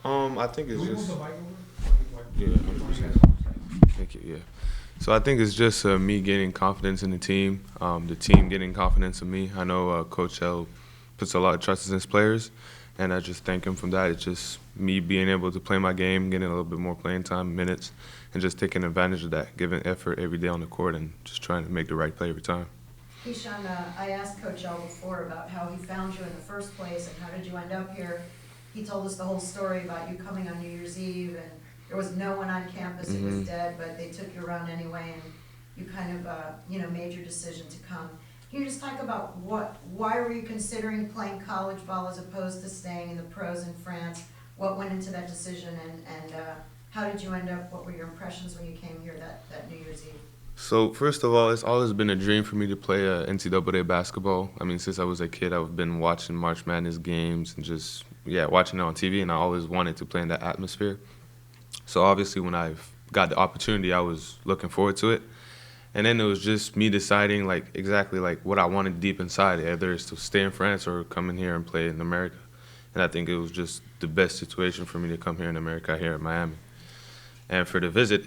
I think it's Can we move just the mic over? yeah, 100%. Thank you. Yeah. So I think it's just me gaining confidence in the team getting confidence in me. I know Coach L puts a lot of trust in his players, and I just thank him for that. It's just me being able to play my game, getting a little bit more playing time, minutes, and just taking advantage of that, giving effort every day on the court, and just trying to make the right play every time. Kyshawn, I asked Coach L before about how he found you in the first place and how did you end up here. He told us the whole story about you coming on New Year's Eve and there was no one on campus, it was dead, but they took you around anyway and you kind of, made your decision to come. Can you just talk about why were you considering playing college ball as opposed to staying in the pros in France? What went into that decision and how did you end up, what were your impressions when you came here that New Year's Eve? So first of all, it's always been a dream for me to play NCAA basketball. I mean, since I was a kid, I've been watching March Madness games and just watching it on TV, and I always wanted to play in that atmosphere. So obviously, when I got the opportunity, I was looking forward to it. And then it was just me deciding like exactly like what I wanted deep inside, either it's to stay in France or come in here and play in America. And I think it was just the best situation for me to come here in America, here in Miami. And for the visit,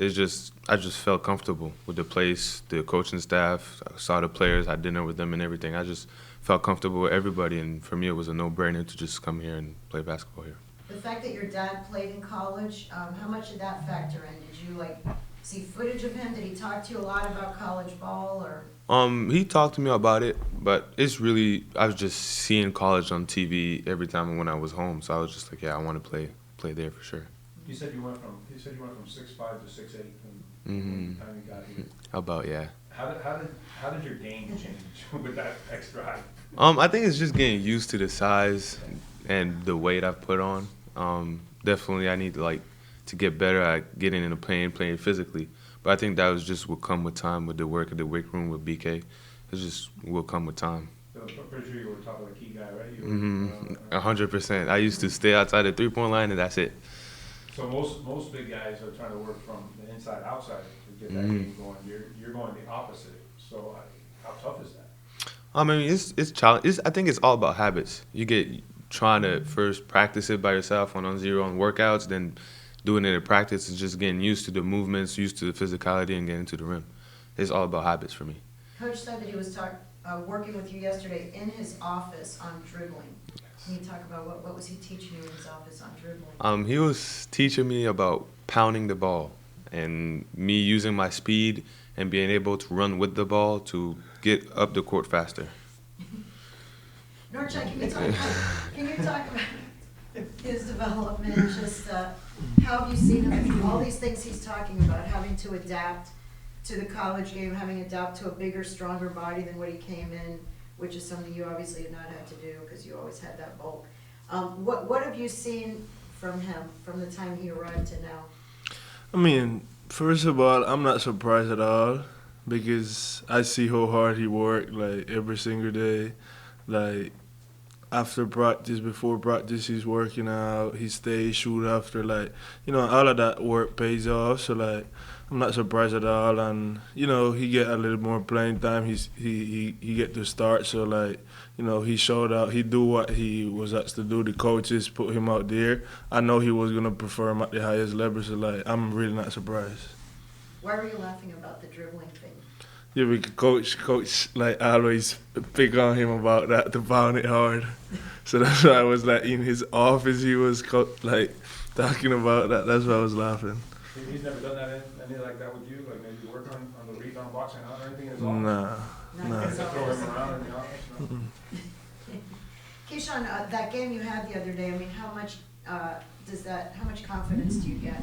I just felt comfortable with the place, the coaching staff. I saw the players, had dinner with them and everything. I just felt comfortable with everybody, and for me, it was a no-brainer to just come here and play basketball here. The fact that your dad played in college, how much did that factor in? Did you see footage of him? Did he talk to you a lot about college ball or? He talked to me about it, but it's really I was just seeing college on TV every time when I was home, so I was just like, yeah, I want to play there for sure. You said you went from 6'5" to 6'8" when the time you got here. About How did your game change with that extra height? I think it's just getting used to the size and the weight I've put on. Definitely, I need to get better at getting in the playing physically. But I think that was just will come with time with the work at the weight room with BK. It just will come with time. So I'm pretty sure you were top of the key guy, right? You were, 100%. I used to stay outside the three-point line, and that's it. So most big guys are trying to work from the inside outside to get that game going. You're going the opposite. So how tough is that? I mean, it's challenge. I think it's all about habits. You get trying to first practice it by yourself on zero on workouts, then doing it in practice is just getting used to the movements, used to the physicality, and getting to the rim. It's all about habits for me. Coach said that he was working with you yesterday in his office on dribbling. Can you talk about what was he teaching you in his office on dribbling? He was teaching me about pounding the ball and me using my speed and being able to run with the ball to get up the court faster. Norchad, can you talk about his development? Just how have you seen him? All these things he's talking about, having to adapt to the college game, having to adapt to a bigger, stronger body than what he came in, which is something you obviously have not had to do because you always had that bulk. What have you seen from him from the time he arrived to now? I mean, first of all, I'm not surprised at all because I see how hard he worked like every single day. Like after practice, before practice, he's working out. He stays, shoot after. All of that work pays off. So I'm not surprised at all. And he get a little more playing time. He get to start. So he showed out. He do what he was asked to do. The coaches put him out there. I know he was gonna perform at the highest level. So I'm really not surprised. Why were you laughing about the dribbling thing? Yeah, because coach always pick on him about that to pound it hard. So that's why I was in his office. He was talking about that. That's why I was laughing. He's never done anything like that with you? Like maybe work on the rebound, boxing out, or anything in his office? Nah. Throw him around in the office? No? Kyshawn, that game you had the other day, I mean, how much confidence do you get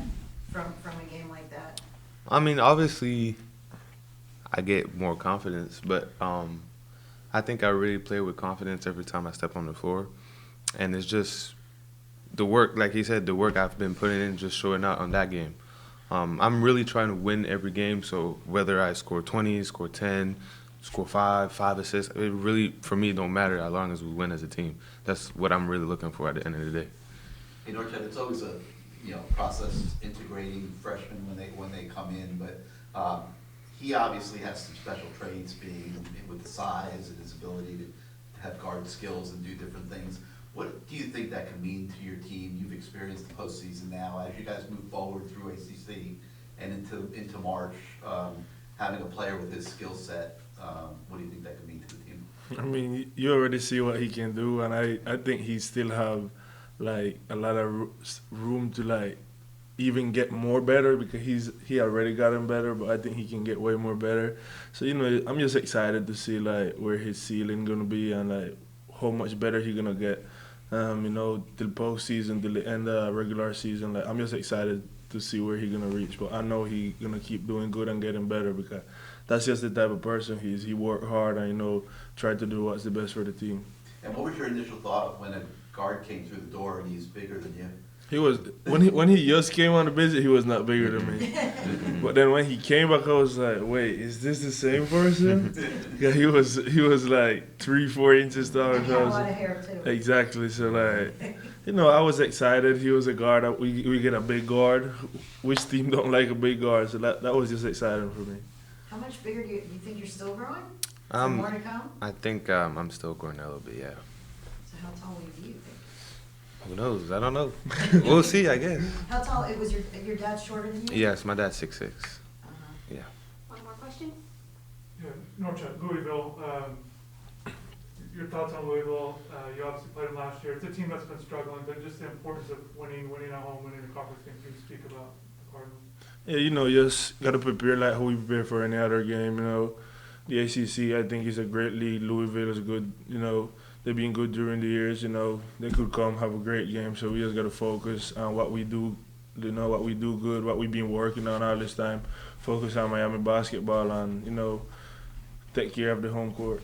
from a game like that? I mean, obviously, I get more confidence, but I think I really play with confidence every time I step on the floor. And it's just the work, like he said, the work I've been putting in just showing out on that game. I'm really trying to win every game, so whether I score 20, score 10, score 5 assists, it really, for me, don't matter as long as we win as a team. That's what I'm really looking for at the end of the day. Hey, Norchad, it's always a process integrating freshmen when they come in, but he obviously has some special traits, being with the size and his ability to have guard skills and do different things. What do you think that could mean to your team? You've experienced the postseason now. As you guys move forward through ACC and into March, having a player with his skill set, what do you think that could mean to the team? I mean, you already see what he can do, and I think he still have like a lot of room to like even get more better because he already gotten better, but I think he can get way more better. So I'm just excited to see like where his ceiling gonna be and like how much better he gonna get. Till postseason, till the end of regular season. Like I'm just excited to see where he gonna reach. But I know he gonna keep doing good and getting better because that's just the type of person he is. He worked hard and tried to do what's the best for the team. And what was your initial thought when a guard came through the door and he's bigger than you? He was when he just came on the visit, he was not bigger than me. But then when he came back, I was like, wait, is this the same person? Yeah, he was like 3-4 inches taller. And he had a lot of hair too. Exactly. So like, I was excited. He was a guard. We get a big guard. Which team don't like a big guard? So that was just exciting for me. How much bigger do you think you're still growing? Is there more to come? I think I'm still growing a little bit, yeah. So how tall will you be, you think? Who knows? I don't know. We'll see, I guess. How tall, it was your dad shorter than you? Yes, my dad's 6'6". Yeah. One more question? Yeah, Norchad, Louisville. Your thoughts on Louisville? You obviously played them last year. It's a team that's been struggling, but just the importance of winning at home, winning the conference game. Can you speak about the Cardinals? Yeah, you just gotta prepare like how we prepare for any other game. The ACC I think is a great league. Louisville is good. They've been good during the years. They could come have a great game. So we just gotta focus on what we do. What we do good, what we've been working on all this time. Focus on Miami basketball and take care of the home court.